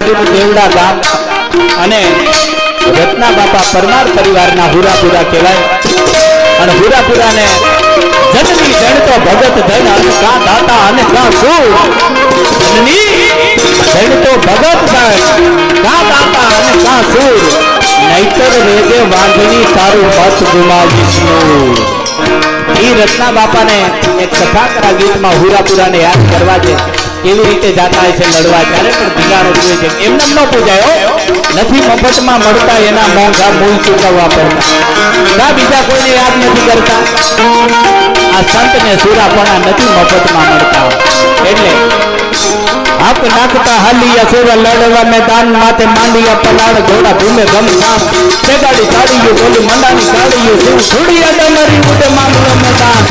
દેવડા ગામ અને રત્ના બાપા પરમાર પરિવારના હુરાપુરા કહેવાય અને હુરાપુરાને જનની જણ તો ભગત જન અને કા દાતા અને કા સૂર જનની જણ તો ભગત જન કા દાતા અને કા સૂર નહીતર રેજે વાંધણી તારું મત ગુમાવીશ ઈ રત્ના બાપાને એક કથાકરા ગીતમાં હુરાપુરાને યાદ કરવા છે કેવી રીતે જાતા હશે લડવા ત્યારે પણ ભીગાણો જોઈએ છે એમને ન પૂજાયો નથી મફતમાં મળતા એના મોંઘા મૂળ ચૂકવવા પડતા બીજા કોઈને યાદ નથી કરતા આ સંતને સુરાપણા નથી મફતમાં મળતા એટલે આપ નાખતા હાલિયા સેવા લડવા મેદાન માથે માંડિયા પલાળ ઘોડા ભૂમે ગમ સામ બેગાડી કાઢીયું બોલી મંડાની કાઢીયું શિવ છોડિયા ડમરી ઉડે માંગલો મેદાન